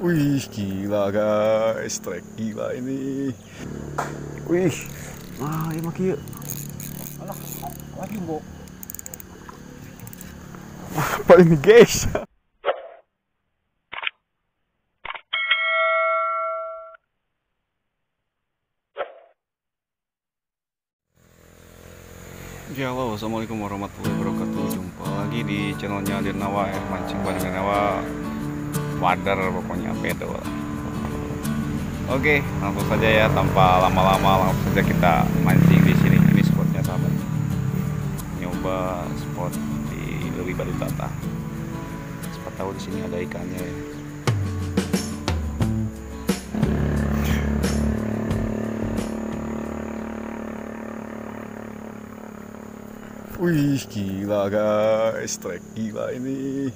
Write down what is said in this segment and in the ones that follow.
Wih, gila guys, trek gila ini. Wih, nah ini mah kieu. Alah, lagi mbok. Apa ini guys? Ya, halo, assalamualaikum warahmatullahi wabarakatuh. Jumpa lagi di channelnya Dirnawa ya, Mancing Beunteur. Wader pokoknya pedo. Oke, langsung saja ya, tanpa lama-lama langsung saja kita mancing di sini. Ini spotnya sahabat. Nyoba spot di lebih Batutatah. Siapa tahu di sini ada ikannya ya. Wih, gila guys, trek gila ini.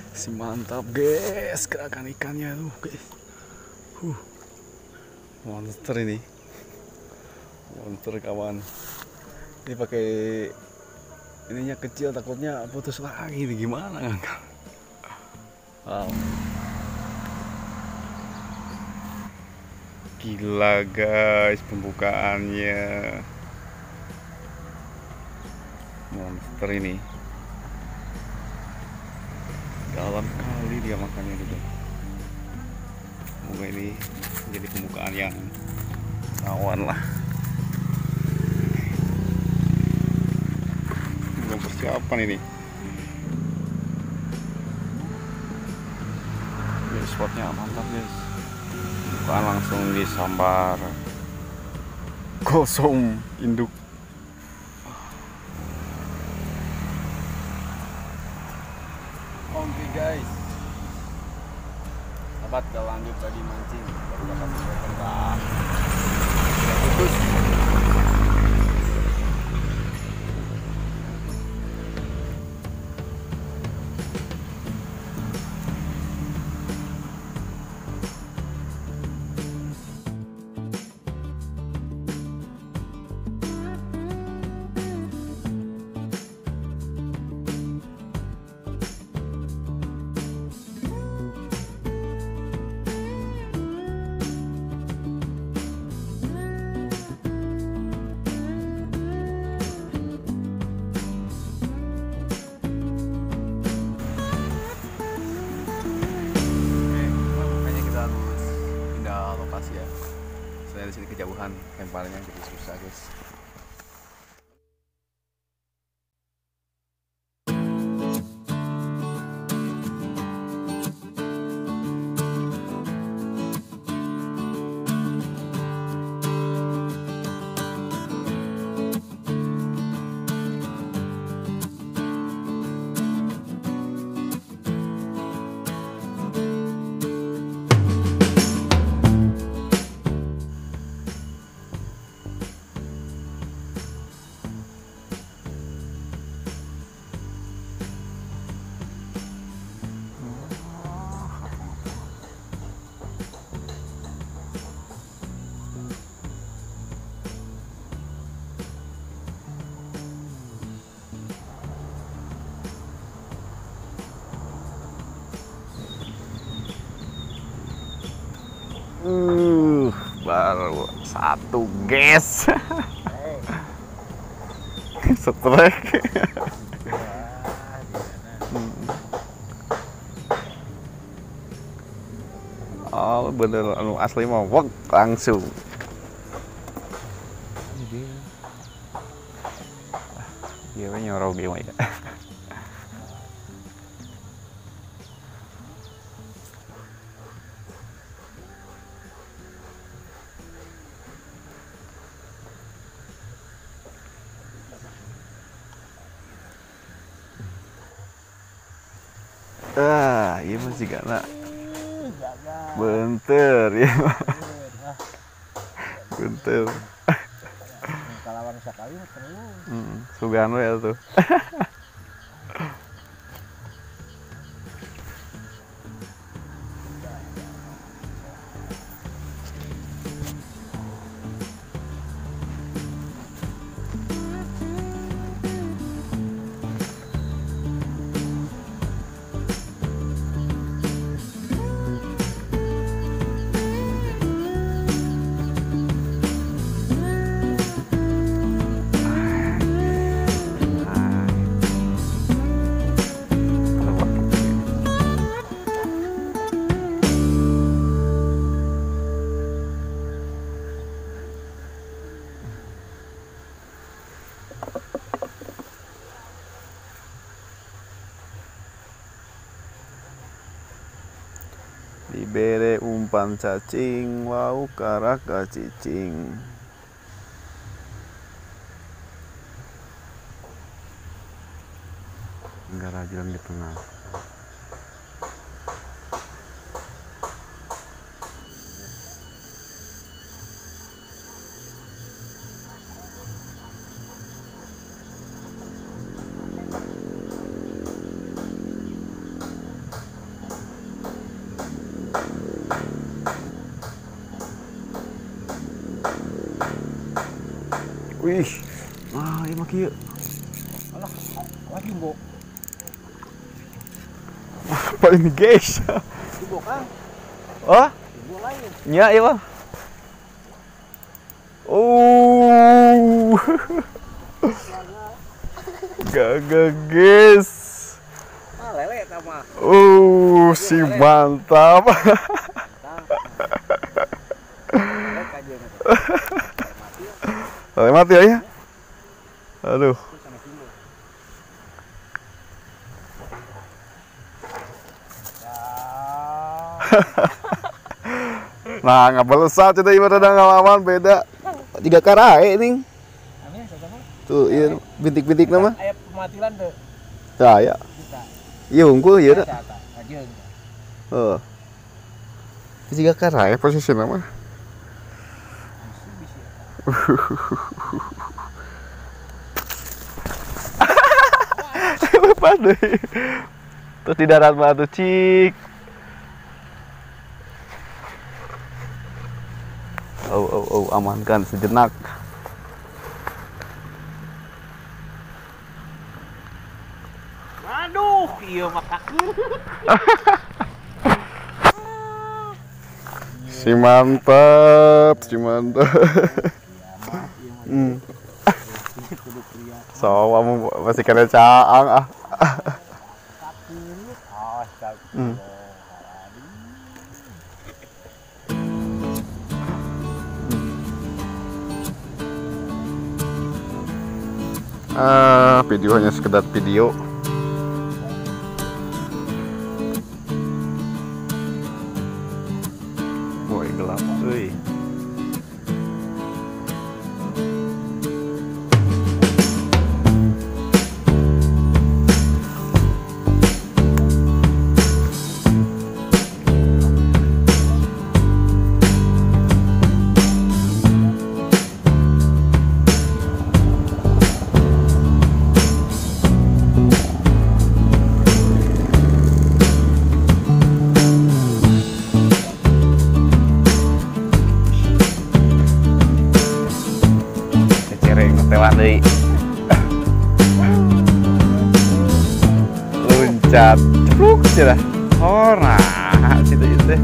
Si mantap guys, gerakan ikannya tuh guys. Monster ini. Monster kawan. Ini pakai ininya kecil, takutnya putus lagi nih, gimana kan? Wow. Gila guys pembukaannya. Monster ini. Dalam kali dia makannya gitu. Semoga ini jadi pembukaan yang rawan lah. Belum persiapan ini. Ini spotnya mantap guys. Bukan langsung disambar. Kosong induk. Oke guys, sahabat, kita lanjut lagi mancing. Baru dapat sebentar. Putus. Ya, saya di sini kejauhan, lemparnya jadi susah guys. Baru satu guys. Setrek. Oh bener, asli mau wok langsung. Dia nyorok dia ya. Iya masih karena Beunteur ya. Beunteur. Kalawan sakali terus. Sugan we tuh. umpan cacing, lauk karak cicing. Enggak rajulan di tengah. Wih, nah ini mah kieu. Alah, awas jumbo. Apa ini guys? Jumbo kan? Oh, Jumbo lain. nya ieu mah. Oh. Gagak guys. Ah, lele sama. Si mantap. Lele mati ya? Aduh. Nah, nggak belesat kita ibarat ngalaman beda. 3 karae nih. Aneh sama. Tuh, iya bintik-bintik nama. Aya pematilan tuh. Saya. Kita. Iya unggul ieu. Ajeun. Heeh. 3 karae posisi nama. Apa deh? Terus di darat batu cik. Oh, amankan sejenak. Aduh, iya makakeun. Si mantap. So, kamu masih kena caang ah. Video hanya sekedar video. Woi, gelap, euy. Tewan deui. Loncat, cepluk cenah. Oh, nah, situ teh.